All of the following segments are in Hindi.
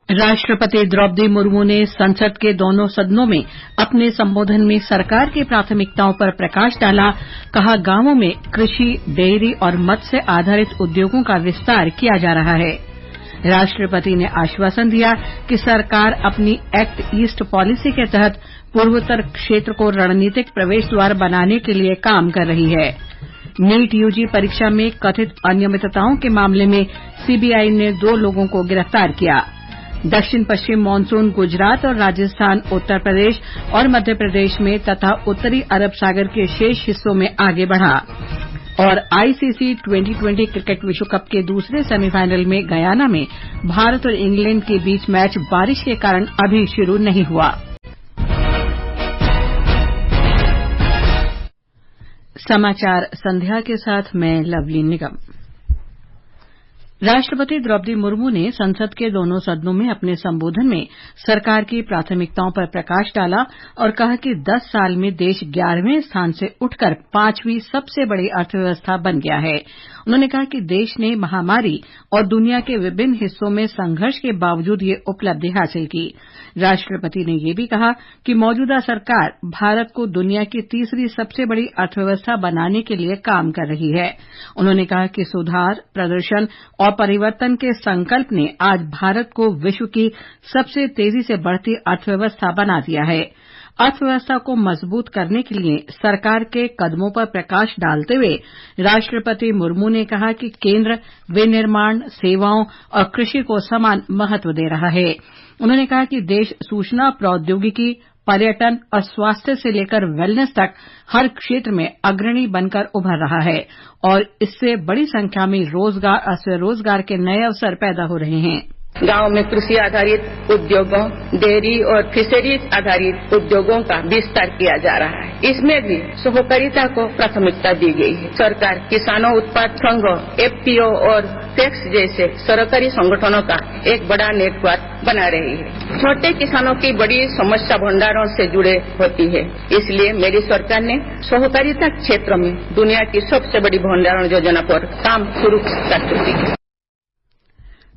राष्ट्रपति द्रौपदी मुर्मू ने संसद के दोनों सदनों में अपने संबोधन में सरकार की प्राथमिकताओं पर प्रकाश डाला। कहा, गांवों में कृषि, डेयरी और मत्स्य आधारित उद्योगों का विस्तार किया जा रहा है। राष्ट्रपति ने आश्वासन दिया कि सरकार अपनी एक्ट ईस्ट पॉलिसी के तहत पूर्वोत्तर क्षेत्र को रणनीतिक प्रवेश द्वार बनाने के लिए काम कर रही है। नीट यूजी परीक्षा में कथित अनियमितताओं के मामले में सीबीआई ने 2 लोगों को गिरफ्तार किया। दक्षिण पश्चिम मानसून गुजरात और राजस्थान, उत्तर प्रदेश और मध्य प्रदेश में तथा उत्तरी अरब सागर के शेष हिस्सों में आगे बढ़ा। और आईसीसी T20 क्रिकेट विश्व कप के दूसरे सेमीफाइनल में गयाना में भारत और इंग्लैंड के बीच मैच बारिश के कारण अभी शुरू नहीं हुआ। समाचार संध्या के साथ मैं लवली निगम। राष्ट्रपति द्रौपदी मुर्मू ने संसद के दोनों सदनों में अपने संबोधन में सरकार की प्राथमिकताओं पर प्रकाश डाला और कहा कि 10 साल में देश 11वें स्थान से उठकर 5वीं सबसे बड़ी अर्थव्यवस्था बन गया है। उन्होंने कहा कि देश ने महामारी और दुनिया के विभिन्न हिस्सों में संघर्ष के बावजूद ये उपलब्धि हासिल की। राष्ट्रपति ने यह भी कहा कि मौजूदा सरकार भारत को दुनिया की तीसरी सबसे बड़ी अर्थव्यवस्था बनाने के लिए काम कर रही है। उन्होंने कहा कि सुधार, प्रदर्शन और परिवर्तन के संकल्प ने आज भारत को विश्व की सबसे तेजी से बढ़ती अर्थव्यवस्था बना दिया है। अर्थव्यवस्था को मजबूत करने के लिए सरकार के कदमों पर प्रकाश डालते हुए राष्ट्रपति मुर्मू ने कहा कि केंद्र विनिर्माण, सेवाओं और कृषि को समान महत्व दे रहा है। उन्होंने कहा कि देश सूचना प्रौद्योगिकी, पर्यटन और स्वास्थ्य से लेकर वेलनेस तक हर क्षेत्र में अग्रणी बनकर उभर रहा है और इससे बड़ी संख्या में रोजगार और स्वरोजगार के नए अवसर पैदा हो रहे हैं। गांव में कृषि आधारित उद्योगों, डेयरी और फिशरीज आधारित उद्योगों का विस्तार किया जा रहा है। इसमें भी सहकारिता को प्राथमिकता दी गई है। सरकार किसानों उत्पाद संघों, एफपीओ और टैक्स जैसे सरकारी संगठनों का एक बड़ा नेटवर्क बना रही है। छोटे किसानों की बड़ी समस्या भंडारों से जुड़े होती है, इसलिए मेरी सरकार ने सहकारिता क्षेत्र में दुनिया की सबसे बड़ी भंडारण योजना पर काम शुरू कर चुकी है।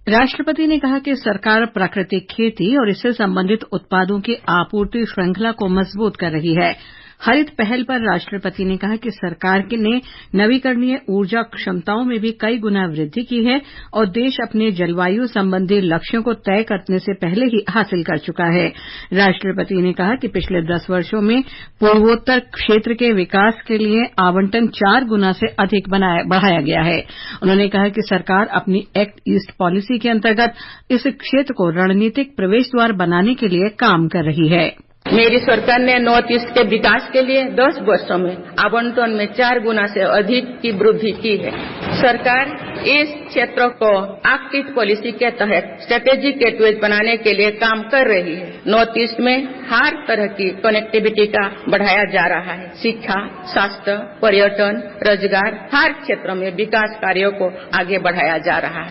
राष्ट्रपति ने कहा कि सरकार प्राकृतिक खेती और इससे संबंधित उत्पादों की आपूर्ति श्रृंखला को मजबूत कर रही है। हरित पहल पर राष्ट्रपति ने कहा कि सरकार ने नवीकरणीय ऊर्जा क्षमताओं में भी कई गुना वृद्धि की है और देश अपने जलवायु संबंधी लक्ष्यों को तय करने से पहले ही हासिल कर चुका है। राष्ट्रपति ने कहा कि पिछले 10 वर्षों में पूर्वोत्तर क्षेत्र के विकास के लिए आवंटन 4 गुना से अधिक बढ़ाया गया है। उन्होंने कहा कि सरकार अपनी एक्ट ईस्ट पॉलिसी के अंतर्गत इस क्षेत्र को रणनीतिक प्रवेश द्वार बनाने के लिए काम कर रही है। मेरी सरकार ने नॉर्थ ईस्ट के विकास के लिए 10 वर्षों में आवंटन में 4 गुना से अधिक की वृद्धि की है। सरकार इस क्षेत्र को एक्ट ईस्ट पॉलिसी के तहत स्ट्रेटेजिक गेटवेज बनाने के लिए काम कर रही है। नॉर्थ ईस्ट में हर तरह की कनेक्टिविटी का बढ़ाया जा रहा है। शिक्षा, स्वास्थ्य, पर्यटन, रोजगार, हर क्षेत्र में विकास कार्यों को आगे बढ़ाया जा रहा है।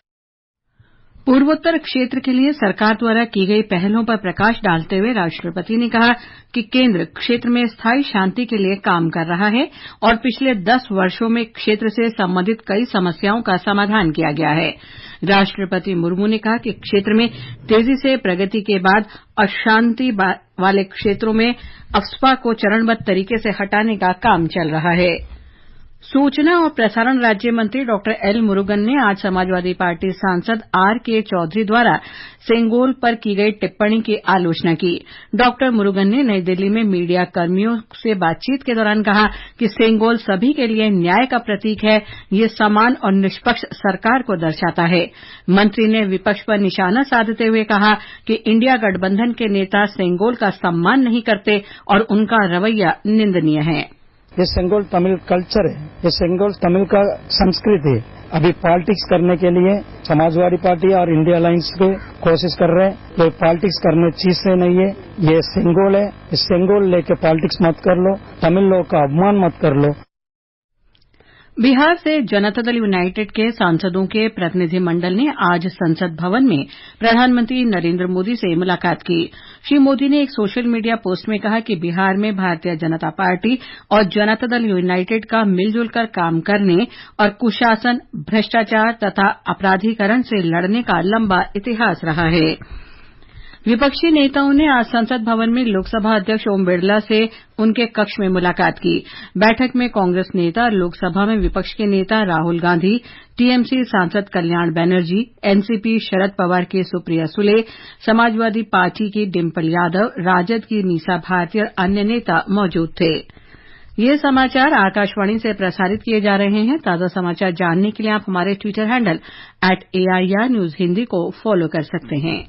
पूर्वोत्तर क्षेत्र के लिए सरकार द्वारा की गई पहलों पर प्रकाश डालते हुए राष्ट्रपति ने कहा कि केंद्र क्षेत्र में स्थायी शांति के लिए काम कर रहा है और पिछले 10 वर्षों में क्षेत्र से संबंधित कई समस्याओं का समाधान किया गया है। राष्ट्रपति मुर्मू ने कहा कि क्षेत्र में तेजी से प्रगति के बाद अशांति वाले क्षेत्रों में अफस्पा को चरणबद्ध तरीके से हटाने का काम चल रहा है। सूचना और प्रसारण राज्य मंत्री डॉक्टर एल मुरुगन ने आज समाजवादी पार्टी सांसद आर.के. चौधरी द्वारा सेंगोल पर की गई टिप्पणी की आलोचना की। डॉक्टर मुरुगन ने नई दिल्ली में मीडिया कर्मियों से बातचीत के दौरान कहा कि सेंगोल सभी के लिए न्याय का प्रतीक है। ये समान और निष्पक्ष सरकार को दर्शाता है। मंत्री ने विपक्ष पर निशाना साधते हुए कहा कि इंडिया गठबंधन के नेता सेंगोल का सम्मान नहीं करते और उनका रवैया निंदनीय है। ये सेंगोल तमिल कल्चर है, ये सेंगोल तमिल का संस्कृति है। अभी पॉलिटिक्स करने के लिए समाजवादी पार्टी और इंडिया अलायंस के कोशिश कर रहे हैं। ये पॉलिटिक्स करने चीज से नहीं है, ये सेंगोल है। इस सेंगोल लेके पॉलिटिक्स मत कर लो, तमिल लोग का अपमान मत कर लो। बिहार से जनता दल यूनाइटेड के सांसदों के प्रतिनिधिमंडल ने आज संसद भवन में प्रधानमंत्री नरेंद्र मोदी से मुलाकात की। श्री मोदी ने एक सोशल मीडिया पोस्ट में कहा कि बिहार में भारतीय जनता पार्टी और जनता दल यूनाइटेड का मिलजुल कर काम करने और कुशासन, भ्रष्टाचार तथा अपराधीकरण से लड़ने का लंबा इतिहास रहा है। विपक्षी नेताओं ने आज संसद भवन में लोकसभा अध्यक्ष ओम बिरला से उनके कक्ष में मुलाकात की। बैठक में कांग्रेस नेता और लोकसभा में विपक्ष के नेता राहुल गांधी, टीएमसी सांसद कल्याण बनर्जी, एनसीपी शरद पवार की सुप्रिया सुले, समाजवादी पार्टी की डिम्पल यादव, राजद की नीसा भारती और अन्य नेता मौजूद थे। ये समाचार आकाशवाणी से प्रसारित किए जा रहे हैं। ताजा समाचार जानने के लिए आप हमारे Twitter handle @AIR News Hindi को फॉलो कर सकते हैं।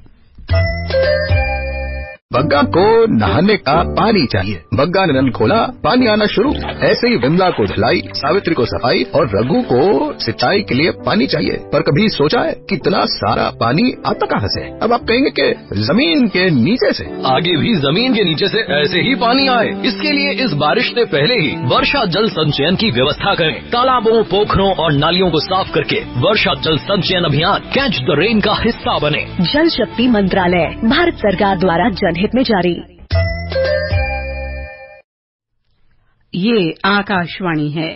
बग्गा को नहाने का पानी चाहिए। बग्गा ने नल खोला, पानी आना शुरू। ऐसे ही विमला को धुलाई, सावित्री को सफाई और रघु को सिंचाई के लिए पानी चाहिए। पर कभी सोचा है कितना सारा पानी आता कहाँ से? अब आप कहेंगे कि जमीन के नीचे से। आगे भी जमीन के नीचे से ऐसे ही पानी आए, इसके लिए इस बारिश से पहले ही वर्षा जल संचयन की व्यवस्था करें। तालाबों, पोखरों और नालियों को साफ करके वर्षा जल संचयन अभियान कैच द रेन का हिस्सा बने। जल शक्ति मंत्रालय, भारत सरकार द्वारा जनहित में जारी। ये आकाशवाणी है।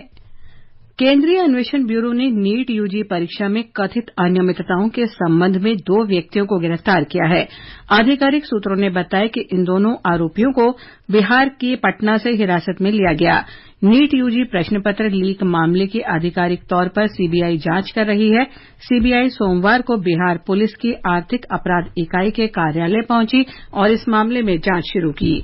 केंद्रीय अन्वेषण ब्यूरो ने नीट यूजी परीक्षा में कथित अनियमितताओं के संबंध में 2 व्यक्तियों को गिरफ्तार किया है। आधिकारिक सूत्रों ने बताया कि इन दोनों आरोपियों को बिहार के पटना से हिरासत में लिया गया। नीट यूजी प्रश्न पत्र लीक मामले की आधिकारिक तौर पर सीबीआई जांच कर रही है। सीबीआई सोमवार को बिहार पुलिस की आर्थिक अपराध इकाई के कार्यालय पहुंची और इस मामले में जांच शुरू की।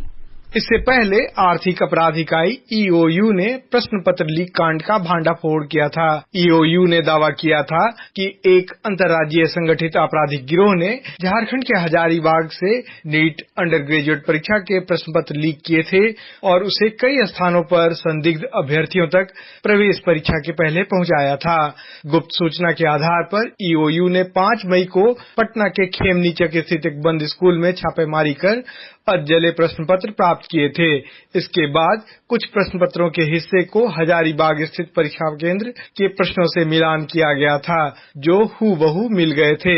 इससे पहले आर्थिक अपराध इकाई ईओयू ने प्रश्न पत्र लीक कांड का भांडाफोड़ किया था। ईओयू ने दावा किया था कि एक अंतर्राज्यीय संगठित आपराधिक गिरोह ने झारखंड के हजारीबाग से नीट अंडर ग्रेजुएट परीक्षा के प्रश्न पत्र लीक किए थे और उसे कई स्थानों पर संदिग्ध अभ्यर्थियों तक प्रवेश परीक्षा के पहले पहुंचाया था। गुप्त सूचना के आधार पर ईओयू ने 5 मई को पटना के खेमनीचक स्थित एक बंद स्कूल में छापेमारी कर अधजले प्रश्न पत्र प्राप्त किए थे। इसके बाद कुछ प्रश्न पत्रों के हिस्से को हजारीबाग स्थित परीक्षा केंद्र के प्रश्नों से मिलान किया गया था, जो हूबहू मिल गए थे।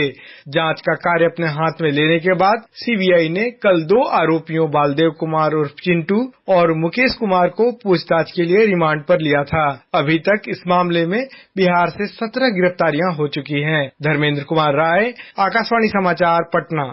जांच का कार्य अपने हाथ में लेने के बाद सीबीआई ने कल 2 आरोपियों बालदेव कुमार उर्फ चिंटू और मुकेश कुमार को पूछताछ के लिए रिमांड पर लिया था। अभी तक इस मामले में बिहार से 17 गिरफ्तारियां हो चुकी हैं। धर्मेंद्र कुमार राय, आकाशवाणी समाचार, पटना।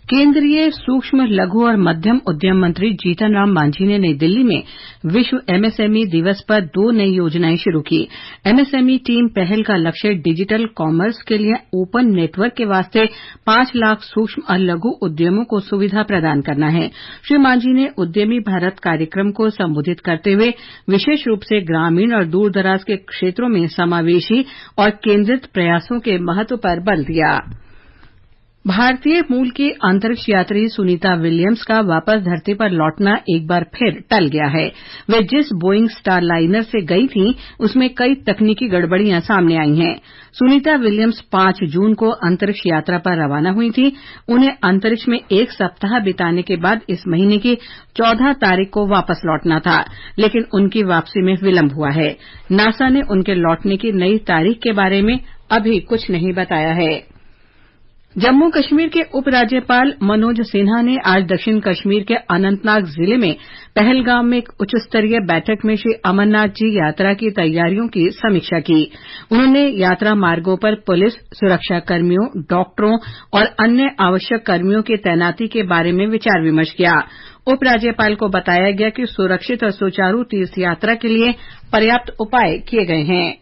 केंद्रीय सूक्ष्म, लघु और मध्यम उद्यम मंत्री जीतन राम मांझी ने नई दिल्ली में विश्व एमएसएमई दिवस पर 2 नई योजनाएं शुरू की। एमएसएमई टीम पहल का लक्ष्य डिजिटल कॉमर्स के लिए ओपन नेटवर्क के वास्ते 5 लाख सूक्ष्म और लघु उद्यमों को सुविधा प्रदान करना है। श्री मांझी ने उद्यमी भारत कार्यक्रम को संबोधित करते हुए विशेष रूप से ग्रामीण और दूर दराज के क्षेत्रों में समावेशी और केंद्रित प्रयासों के महत्व पर बल दिया। भारतीय मूल की अंतरिक्ष यात्री सुनीता विलियम्स का वापस धरती पर लौटना एक बार फिर टल गया है। वे जिस बोइंग स्टारलाइनर से गई थीं, उसमें कई तकनीकी गड़बड़ियां सामने आई हैं। सुनीता विलियम्स 5 जून को अंतरिक्ष यात्रा पर रवाना हुई थी। उन्हें अंतरिक्ष में 1 सप्ताह बिताने के बाद इस महीने की 14 तारीख को वापस लौटना था, लेकिन उनकी वापसी में विलंब हुआ है। नासा ने उनके लौटने की नई तारीख के बारे में अभी कुछ नहीं बताया है। जम्मू कश्मीर के उपराज्यपाल मनोज सिन्हा ने आज दक्षिण कश्मीर के अनंतनाग जिले में पहलगाम में एक उच्च स्तरीय बैठक में श्री अमरनाथ जी यात्रा की तैयारियों की समीक्षा की। उन्होंने यात्रा मार्गों पर पुलिस, सुरक्षा कर्मियों, डॉक्टरों और अन्य आवश्यक कर्मियों की तैनाती के बारे में विचार विमर्श किया। उपराज्यपाल को बताया गया कि सुरक्षित और सुचारू तीर्थ यात्रा के लिए पर्याप्त उपाय किए गए हैं।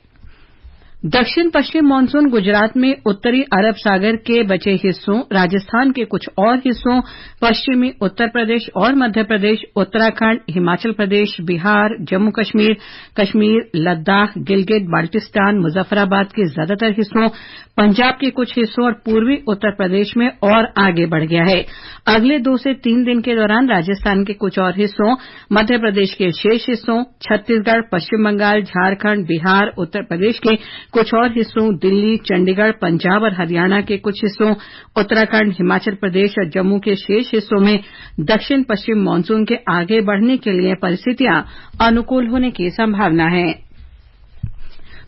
दक्षिण पश्चिम मानसून गुजरात में उत्तरी अरब सागर के बचे हिस्सों, राजस्थान के कुछ और हिस्सों, पश्चिमी उत्तर प्रदेश और मध्य प्रदेश, उत्तराखंड, हिमाचल प्रदेश, बिहार, जम्मू कश्मीर, कश्मीर, लद्दाख, गिलगित बाल्टिस्तान, मुजफ्फराबाद के ज्यादातर हिस्सों, पंजाब के कुछ हिस्सों और पूर्वी उत्तर प्रदेश में और आगे बढ़ गया है। अगले 2 से 3 दिन के दौरान राजस्थान के कुछ और हिस्सों, मध्य प्रदेश के शेष हिस्सों, छत्तीसगढ़, पश्चिम बंगाल, झारखंड, बिहार, उत्तर प्रदेश के कुछ और हिस्सों, दिल्ली, चंडीगढ़, पंजाब और हरियाणा के कुछ हिस्सों, उत्तराखंड, हिमाचल प्रदेश और जम्मू के शेष हिस्सों में दक्षिण पश्चिम मानसून के आगे बढ़ने के लिए परिस्थितियां अनुकूल होने की संभावना है।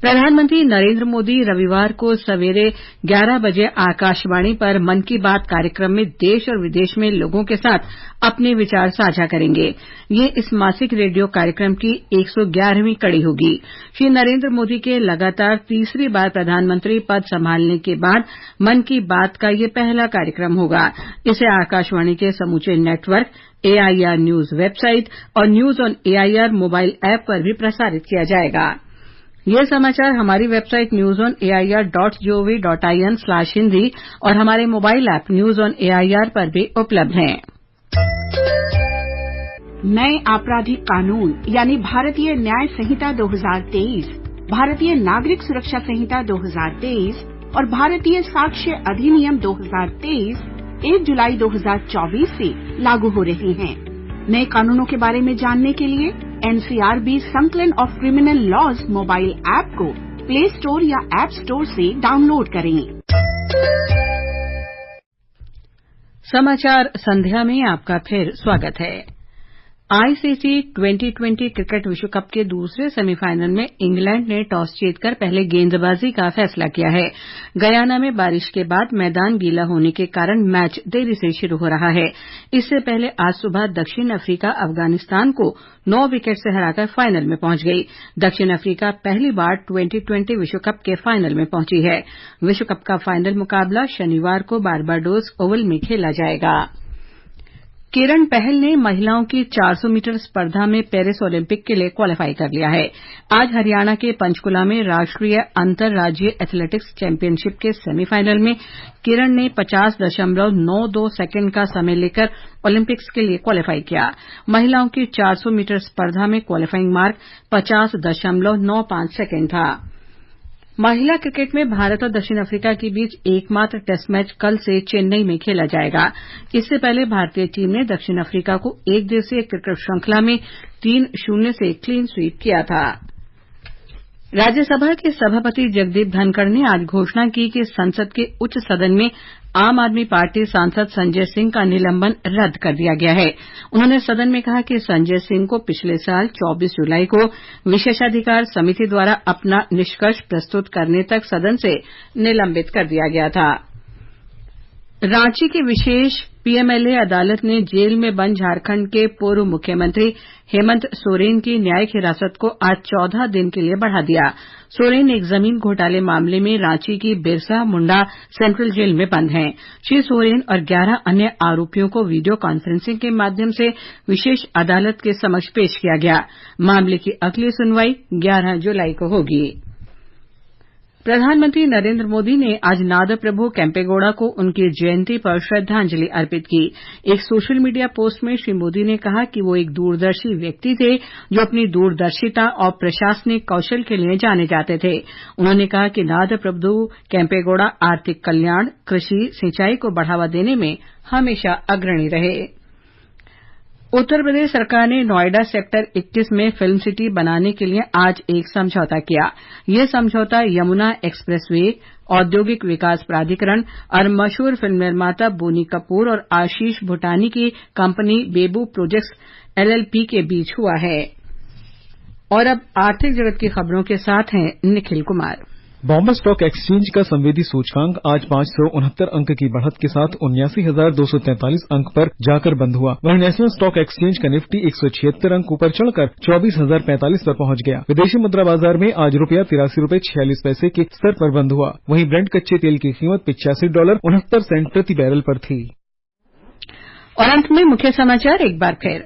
प्रधानमंत्री नरेंद्र मोदी रविवार को सवेरे 11 बजे आकाशवाणी पर मन की बात कार्यक्रम में देश और विदेश में लोगों के साथ अपने विचार साझा करेंगे। ये इस मासिक रेडियो कार्यक्रम की 111वीं कड़ी होगी। श्री नरेंद्र मोदी के लगातार तीसरी बार प्रधानमंत्री पद संभालने के बाद मन की बात का ये पहला कार्यक्रम होगा। इसे आकाशवाणी के समूचे नेटवर्क, AIR न्यूज वेबसाइट और news on AIR mobile app पर भी प्रसारित किया जाएगा। ये समाचार हमारी वेबसाइट newsonair.gov.in/hindi और हमारे mobile app news on AIR पर भी उपलब्ध हैं। नए आपराधिक कानून यानी भारतीय न्याय संहिता 2023, भारतीय नागरिक सुरक्षा संहिता 2023 और भारतीय साक्ष्य अधिनियम 2023 1 जुलाई 2024 से लागू हो रहे हैं। नए कानूनों के बारे में जानने के लिए NCRB संकलन of criminal laws mobile app को प्ले स्टोर या ऐप स्टोर से डाउनलोड करें। समाचार संध्या में आपका फिर स्वागत है। ICC 2020 क्रिकेट विश्व कप के दूसरे सेमीफाइनल में इंग्लैंड ने टॉस जीतकर पहले गेंदबाजी का फैसला किया है। गयाना में बारिश के बाद मैदान गीला होने के कारण मैच देरी से शुरू हो रहा है। इससे पहले आज सुबह दक्षिण अफ्रीका अफगानिस्तान को 9 विकेट से हराकर फाइनल में पहुंच गई। दक्षिण अफ्रीका पहली बार 2020 विश्व कप के फाइनल में पहुंची है। विश्व कप का फाइनल मुकाबला शनिवार को बारबाडोस ओवल में खेला जाएगा। किरण पहल ने महिलाओं की 400 मीटर स्पर्धा में पेरिस ओलंपिक के लिए क्वालीफाई कर लिया है। आज हरियाणा के पंचकुला में राष्ट्रीय अंतर्राज्यीय एथलेटिक्स चैंपियनशिप के सेमीफाइनल में किरण ने 50.92 सेकंड का समय लेकर ओलंपिक्स के लिए क्वालीफाई किया। महिलाओं की 400 मीटर स्पर्धा में क्वालीफाइंग मार्क 50.95 सेकंड था। महिला क्रिकेट में भारत और दक्षिण अफ्रीका के बीच एकमात्र टेस्ट मैच कल से चेन्नई में खेला जाएगा। इससे पहले भारतीय टीम ने दक्षिण अफ्रीका को एक दिवसीय क्रिकेट श्रृंखला में 3-0 से क्लीन स्वीप किया था। राज्यसभा के सभापति जगदीप धनखड़ ने आज घोषणा की कि संसद के उच्च सदन में आम आदमी पार्टी सांसद संजय सिंह का निलंबन रद्द कर दिया गया है। उन्होंने सदन में कहा कि संजय सिंह को पिछले साल 24 जुलाई को विशेषाधिकार समिति द्वारा अपना निष्कर्ष प्रस्तुत करने तक सदन से निलंबित कर दिया गया था। रांची की विशेष PMLA अदालत ने जेल में बंद झारखंड के पूर्व मुख्यमंत्री हेमंत सोरेन की न्यायिक हिरासत को आज 14 दिन के लिए बढ़ा दिया। सोरेन एक जमीन घोटाले मामले में रांची की बिरसा मुंडा सेंट्रल जेल में बंद हैं। श्री सोरेन और 11 अन्य आरोपियों को वीडियो कॉन्फ्रेंसिंग के माध्यम से विशेष अदालत के समक्ष पेश किया गया। मामले की अगली सुनवाई 11 जुलाई को होगी। प्रधानमंत्री नरेंद्र मोदी ने आज नादप्रभु केम्पेगौड़ा को उनकी जयंती पर श्रद्धांजलि अर्पित की। एक सोशल मीडिया पोस्ट में श्री मोदी ने कहा कि वो एक दूरदर्शी व्यक्ति थे जो अपनी दूरदर्शिता और प्रशासनिक कौशल के लिए जाने जाते थे। उन्होंने कहा कि नादप्रभु केम्पेगौड़ा आर्थिक कल्याण, कृषि, सिंचाई को बढ़ावा देने में हमेशा अग्रणी रहे। उत्तर प्रदेश सरकार ने नोएडा सेक्टर 21 में फिल्म सिटी बनाने के लिए आज एक समझौता किया। यह समझौता यमुना एक्सप्रेसवे, औद्योगिक विकास प्राधिकरण और मशहूर फिल्म निर्माता बोनी कपूर और आशीष भूटानी की कंपनी बेबू प्रोजेक्ट्स LLP के बीच हुआ है। और अब आर्थिक जगत की खबरों के साथ हैं निखिल कुमार। बॉम्बे स्टॉक एक्सचेंज का संवेदी सूचकांक आज 569 अंक की बढ़त के साथ 79,243 अंक पर जाकर बंद हुआ। वहीं नेशनल स्टॉक एक्सचेंज का निफ्टी 176 अंक ऊपर चढ़कर 24,045 पर पहुंच गया। विदेशी मुद्रा बाजार में आज ₹83.46 के स्तर पर बंद हुआ। वहीं ब्रेंट कच्चे तेल की कीमत $85.69 प्रति बैरल पर थी। और अंत में मुख्य समाचार एक बार फिर।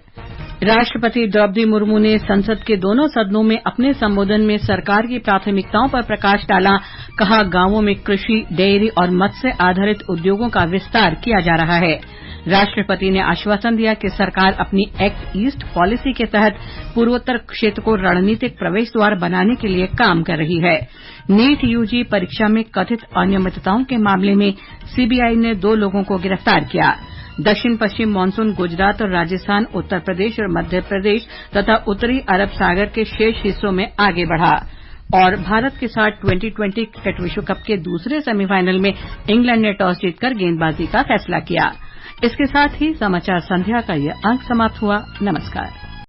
राष्ट्रपति द्रौपदी मुर्मू ने संसद के दोनों सदनों में अपने संबोधन में सरकार की प्राथमिकताओं पर प्रकाश डाला। कहा, गांवों में कृषि, डेयरी और मत्स्य आधारित उद्योगों का विस्तार किया जा रहा है। राष्ट्रपति ने आश्वासन दिया कि सरकार अपनी एक्ट ईस्ट पॉलिसी के तहत पूर्वोत्तर क्षेत्र को रणनीतिक प्रवेश द्वार बनाने के लिए काम कर रही है। नीट यूजी परीक्षा में कथित अनियमितताओं के मामले में सीबीआई ने 2 लोगों को गिरफ्तार किया। दक्षिण पश्चिम मानसून गुजरात और राजस्थान, उत्तर प्रदेश और मध्य प्रदेश तथा उत्तरी अरब सागर के शेष हिस्सों में आगे बढ़ा। और भारत के साथ 2020 क्रिकेट विश्व कप के दूसरे सेमीफाइनल में इंग्लैंड ने टॉस जीतकर गेंदबाजी का फैसला किया। इसके साथ ही समाचार संध्या का यह अंक समाप्त हुआ। नमस्कार।